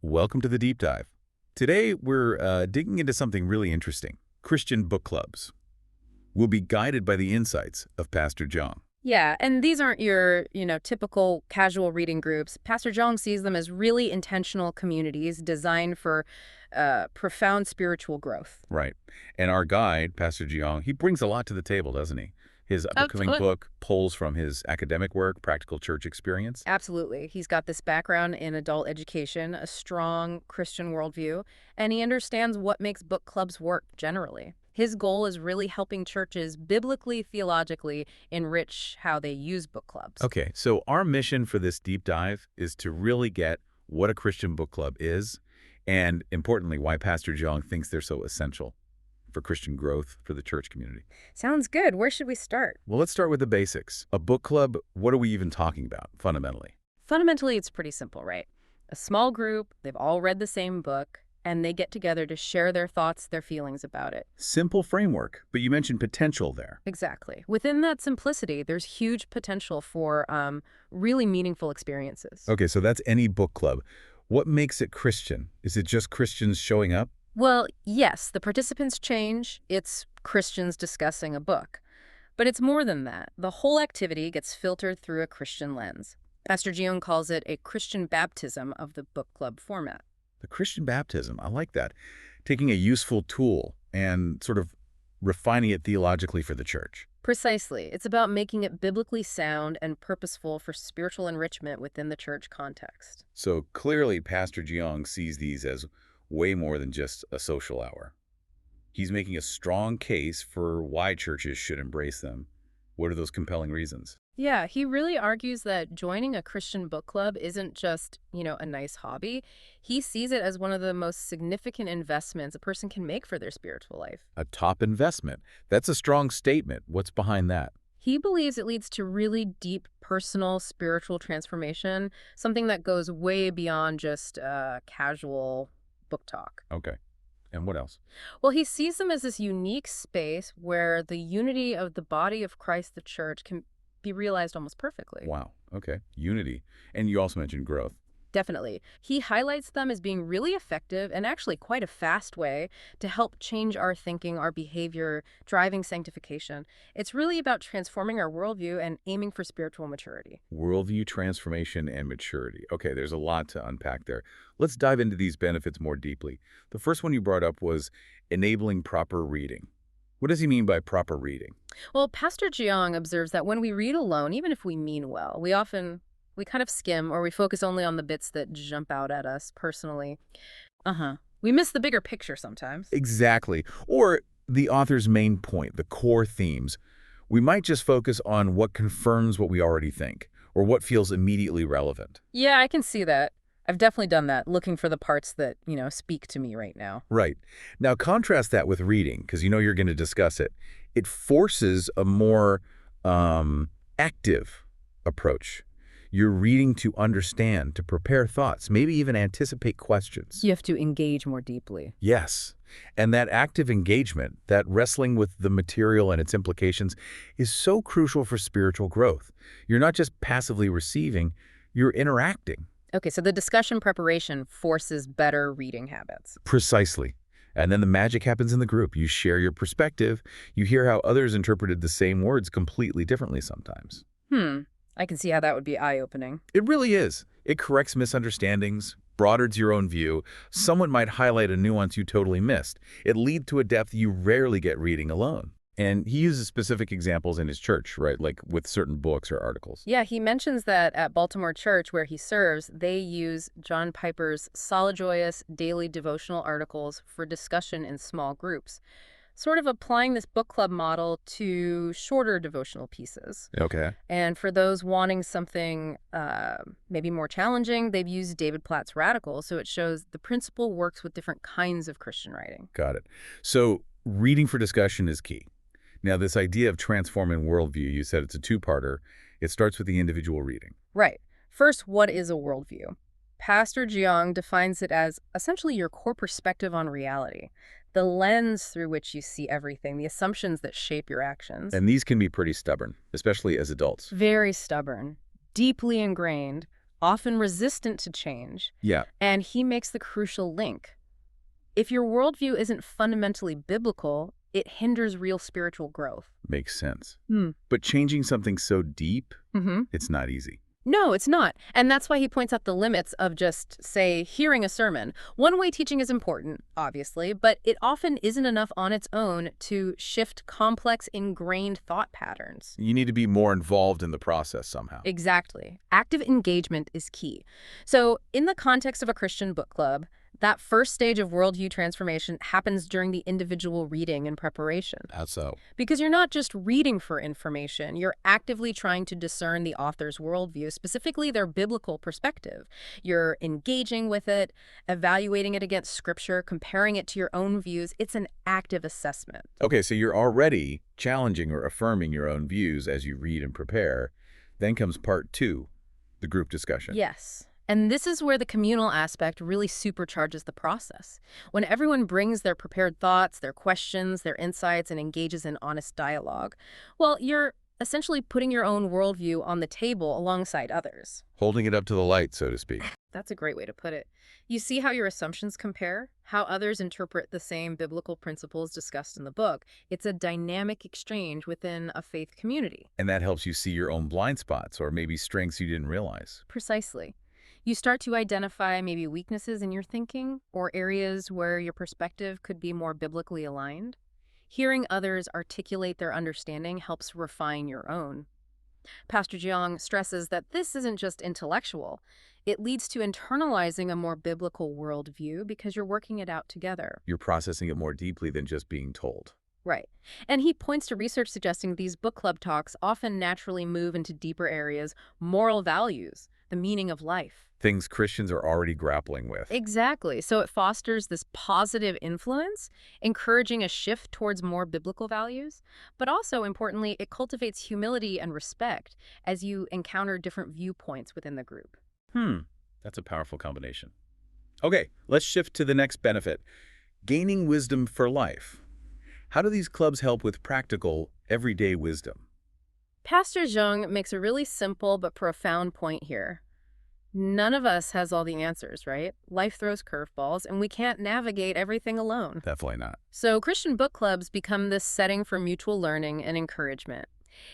Welcome to the deep dive. Today, we're digging into something really interesting, Christian book clubs. We'll be guided by the insights of Pastor Zhang. Yeah, and these aren't your, typical casual reading groups. Pastor Zhang sees them as really intentional communities designed for profound spiritual growth. Right. And our guide, Pastor Jiang, he brings a lot to the table, doesn't he? His upcoming Absolutely. book pulls from his academic work, practical church experience. Absolutely. He's got this background in adult education, a strong Christian worldview, and he understands what makes book clubs work generally. His goal is really helping churches biblically, theologically enrich how they use book clubs. Okay, so our mission for this deep dive is to really get what a Christian book club is, and importantly, why Pastor Jiang thinks they're so essential for Christian growth for the church community. Sounds good. Where should we start? Well, let's start with the basics. A book club, what are we even talking about, fundamentally? Fundamentally, it's pretty simple, right? A small group, they've all read the same book, and they get together to share their thoughts, their feelings about it. Simple framework, but you mentioned potential there. Exactly. Within that simplicity, there's huge potential for really meaningful experiences. Okay, so that's any book club. What makes it Christian? Is it just Christians showing up? Well, yes, the participants change. It's Christians discussing a book. But it's more than that. The whole activity gets filtered through a Christian lens. Pastor Gion calls it a Christian baptism of the book club format. The Christian baptism, I like that. Taking a useful tool and sort of refining it theologically for the church. Precisely. It's about making it biblically sound and purposeful for spiritual enrichment within the church context. So clearly, Pastor Jiang sees these as way more than just a social hour. He's making a strong case for why churches should embrace them. What are those compelling reasons? Yeah, he really argues that joining a Christian book club isn't just, a nice hobby. He sees it as one of the most significant investments a person can make for their spiritual life. A top investment. That's a strong statement. What's behind that? He believes it leads to really deep personal spiritual transformation, something that goes way beyond just casual book talk. Okay. And what else? Well, he sees them as this unique space where the unity of the body of Christ, the church, can be realized almost perfectly. Wow. Okay. Unity. And you also mentioned growth. Definitely. He highlights them as being really effective and actually quite a fast way to help change our thinking, our behavior, driving sanctification. It's really about transforming our worldview and aiming for spiritual maturity. Worldview transformation and maturity. Okay, there's a lot to unpack there. Let's dive into these benefits more deeply. The first one you brought up was enabling proper reading. What does he mean by proper reading? Well, Pastor Jiang observes that when we read alone, even if we mean well, we kind of skim or we focus only on the bits that jump out at us personally. We miss the bigger picture sometimes. Exactly. Or the author's main point, the core themes. We might just focus on what confirms what we already think, or what feels immediately relevant. Yeah, I can see that. I've definitely done that, looking for the parts that, speak to me right now. Right. Now contrast that with reading, because you know you're going to discuss it. It forces a more active approach. You're reading to understand, to prepare thoughts, maybe even anticipate questions. You have to engage more deeply. Yes. And that active engagement, that wrestling with the material and its implications, is so crucial for spiritual growth. You're not just passively receiving, you're interacting. Okay, so the discussion preparation forces better reading habits. Precisely. And then the magic happens in the group. You share your perspective. You hear how others interpreted the same words completely differently sometimes. I can see how that would be eye-opening. It really is. It corrects misunderstandings, broadens your own view. Someone might highlight a nuance you totally missed. It leads to a depth you rarely get reading alone. And he uses specific examples in his church, right? Like with certain books or articles. Yeah, he mentions that at Baltimore Church, where he serves, they use John Piper's Soliloquious daily devotional articles for discussion in small groups, sort of applying this book club model to shorter devotional pieces. Okay. And for those wanting something maybe more challenging, they've used David Platt's Radical, so it shows the principle works with different kinds of Christian writing. Got it. So reading for discussion is key. Now, this idea of transforming worldview, you said it's a two-parter. It starts with the individual reading. Right. First, what is a worldview? Pastor Jiang defines it as essentially your core perspective on reality, the lens through which you see everything, the assumptions that shape your actions. And these can be pretty stubborn, especially as adults. Very stubborn, deeply ingrained, often resistant to change, Yeah, and he makes the crucial link. If your worldview isn't fundamentally biblical, it hinders real spiritual growth. makes sense. Hmm. But changing something so deep, Mm-hmm. it's not easy. No, it's not. And that's why he points out the limits of just, say, hearing a sermon. One-way teaching is important, obviously, but it often isn't enough on its own to shift complex, ingrained thought patterns. You need to be more involved in the process somehow. Exactly. Active engagement is key. So, in the context of a Christian book club, that first stage of worldview transformation happens during the individual reading and preparation. How so? Because you're not just reading for information, you're actively trying to discern the author's worldview, specifically their biblical perspective. You're engaging with it, evaluating it against scripture, comparing it to your own views. It's an active assessment. Okay, so you're already challenging or affirming your own views as you read and prepare. Then comes part two, the group discussion. Yes. And this is where the communal aspect really supercharges the process. When everyone brings their prepared thoughts, their questions, their insights, and engages in honest dialogue, well, you're essentially putting your own worldview on the table alongside others. Holding it up to the light, so to speak. That's a great way to put it. You see how your assumptions compare, how others interpret the same biblical principles discussed in the book. It's a dynamic exchange within a faith community. And that helps you see your own blind spots or maybe strengths you didn't realize. Precisely. You start to identify maybe weaknesses in your thinking or areas where your perspective could be more biblically aligned. Hearing others articulate their understanding helps refine your own. Pastor Jiang stresses that this isn't just intellectual. It leads to internalizing a more biblical worldview because you're working it out together. You're processing it more deeply than just being told. Right. And he points to research suggesting these book club talks often naturally move into deeper areas, moral values, the meaning of life. Things Christians are already grappling with. Exactly. So it fosters this positive influence, encouraging a shift towards more biblical values. But also, importantly, it cultivates humility and respect as you encounter different viewpoints within the group. That's a powerful combination. Okay, let's shift to the next benefit. Gaining wisdom for life. How do these clubs help with practical, everyday wisdom? Pastor Zheng makes a really simple but profound point here. None of us has all the answers, right? Life throws curveballs, and we can't navigate everything alone. Definitely not. So Christian book clubs become this setting for mutual learning and encouragement.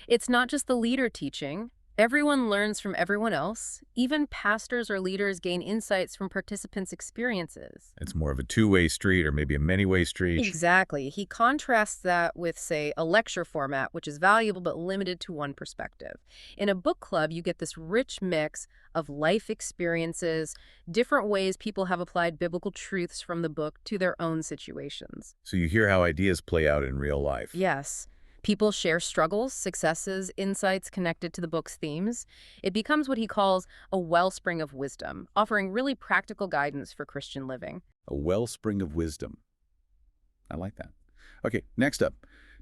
It's not just the leader teaching. Everyone learns from everyone else. Even pastors or leaders gain insights from participants' experiences. It's more of a two-way street or maybe a many-way street. Exactly. He contrasts that with, say, a lecture format, which is valuable but limited to one perspective. In a book club, you get this rich mix of life experiences, different ways people have applied biblical truths from the book to their own situations. So you hear how ideas play out in real life. Yes. People share struggles, successes, insights connected to the book's themes. It becomes what he calls a wellspring of wisdom, offering really practical guidance for Christian living. A wellspring of wisdom. I like that. Okay, next up,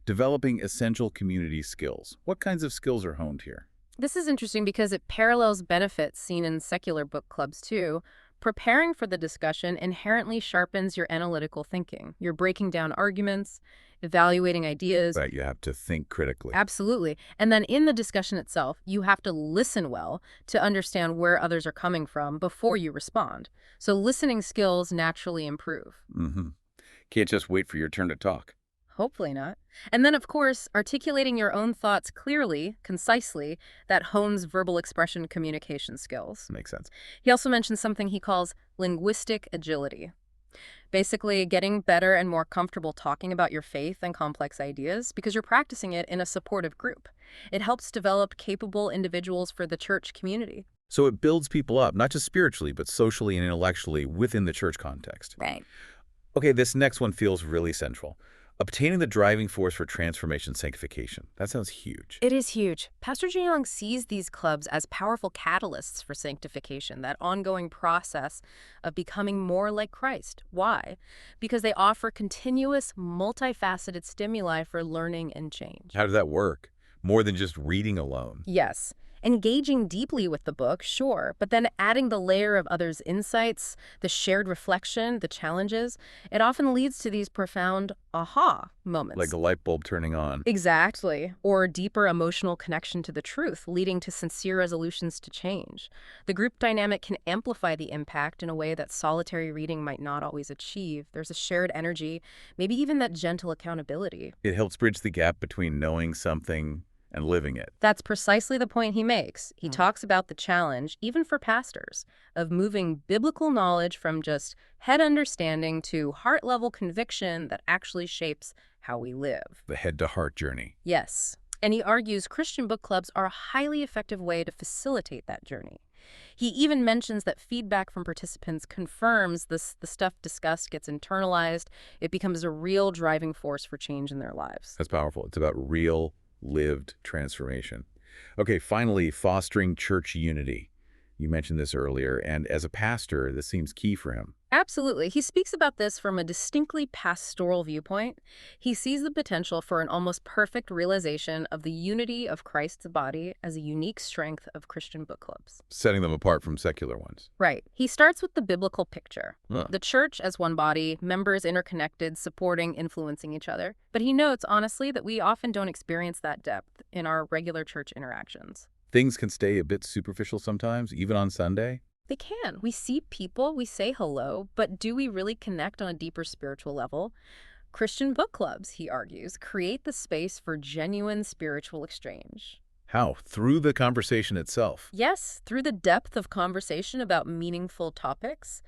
developing essential community skills. What kinds of skills are honed here? This is interesting because it parallels benefits seen in secular book clubs too. Preparing for the discussion inherently sharpens your analytical thinking. You're breaking down arguments, evaluating ideas. But you have to think critically. Absolutely. And then in the discussion itself, you have to listen well to understand where others are coming from before you respond. So listening skills naturally improve. Can't just wait for your turn to talk. Hopefully not. And then, of course, articulating your own thoughts clearly, concisely, that hones verbal expression communication skills. Makes sense. He also mentions something he calls linguistic agility. Basically, getting better and more comfortable talking about your faith and complex ideas because you're practicing it in a supportive group. It helps develop capable individuals for the church community. So it builds people up, not just spiritually, but socially and intellectually within the church context. Right. Okay, this next one feels really central. Obtaining the driving force for transformation sanctification. That sounds huge. It is huge. Pastor Jiang sees these clubs as powerful catalysts for sanctification, that ongoing process of becoming more like Christ. Why? Because they offer continuous, multifaceted stimuli for learning and change. How does that work? More than just reading alone. Yes. Engaging deeply with the book, sure, but then adding the layer of others' insights, the shared reflection, the challenges, it often leads to these profound aha Like moments. a light bulb turning on. Exactly. Or deeper emotional connection to the truth, leading to sincere resolutions to change. The group dynamic can amplify the impact in a way that solitary reading might not always achieve. There's a shared energy, maybe even that gentle accountability. It helps bridge the gap between knowing something and living it. That's precisely the point he makes. He talks about the challenge, even for pastors, of moving biblical knowledge from just head understanding to heart-level conviction that actually shapes how we live. The head-to-heart journey. Yes. And he argues Christian book clubs are a highly effective way to facilitate that journey. He even mentions that feedback from participants confirms the stuff discussed gets internalized. It becomes a real driving force for change in their lives. That's powerful. It's about real, lived transformation. Okay, finally, fostering church unity. You mentioned this earlier, and as a pastor, this seems key for him. Absolutely. He speaks about this from a distinctly pastoral viewpoint. He sees the potential for an almost perfect realization of the unity of Christ's body as a unique strength of Christian book clubs. Setting them apart from secular ones. Right. He starts with the biblical picture. Huh. The church as one body, members interconnected, supporting, influencing each other. But he notes, honestly, that we often don't experience that depth in our regular church interactions. Things can stay a bit superficial sometimes, even on Sunday. They can. We see people, we say hello, but do we really connect on a deeper spiritual level? Christian book clubs, he argues, create the space for genuine spiritual exchange. How? Through the conversation itself. Yes, through the depth of conversation about meaningful topics,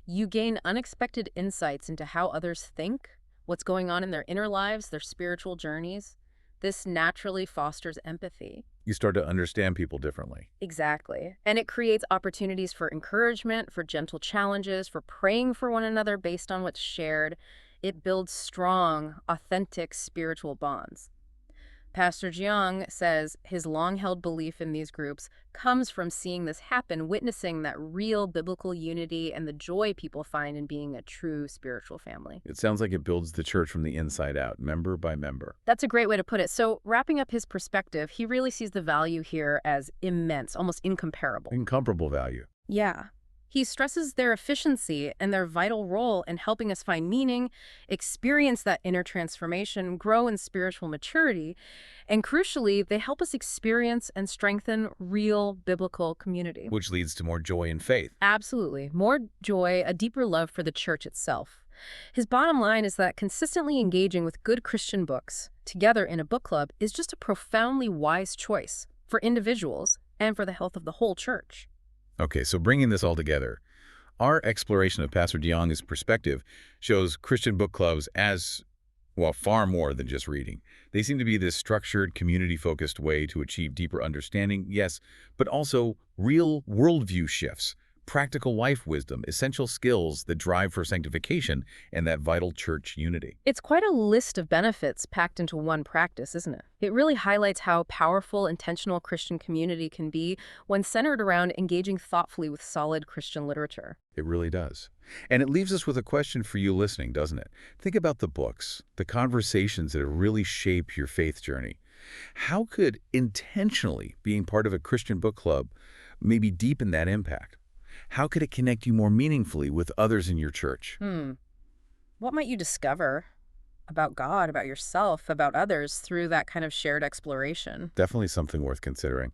you gain unexpected insights into how others think, what's going on in their inner lives, their spiritual journeys. This naturally fosters empathy. You start to understand people differently. Exactly. And it creates opportunities for encouragement, for gentle challenges, for praying for one another based on what's shared. It builds strong, authentic spiritual bonds. Pastor Jiang says his long-held belief in these groups comes from seeing this happen, witnessing that real biblical unity and the joy people find in being a true spiritual family. It sounds like it builds the church from the inside out, member by member. That's a great way to put it. So wrapping up his perspective, he really sees the value here as immense, almost incomparable. Incomparable value. Yeah. He stresses their efficiency and their vital role in helping us find meaning, experience that inner transformation, grow in spiritual maturity, and crucially, they help us experience and strengthen real biblical community. Which leads to more joy and faith. Absolutely. More joy, a deeper love for the church itself. His bottom line is that consistently engaging with good Christian books together in a book club is just a profoundly wise choice for individuals and for the health of the whole church. Okay, so bringing this all together, our exploration of Pastor DeYoung's perspective shows Christian book clubs as, well, far more than just reading. They seem to be this structured, community-focused way to achieve deeper understanding, yes, but also real worldview shifts, practical life wisdom, essential skills that drive for sanctification, and that vital church unity. It's quite a list of benefits packed into one practice, isn't it? It really highlights how powerful intentional Christian community can be when centered around engaging thoughtfully with solid Christian literature. It really does. And it leaves us with a question for you listening, doesn't it? Think about the books, the conversations that have really shaped your faith journey. How could intentionally being part of a Christian book club maybe deepen that impact? How could it connect you more meaningfully with others in your church? What might you discover about God, about yourself, about others through that kind of shared exploration? Definitely something worth considering.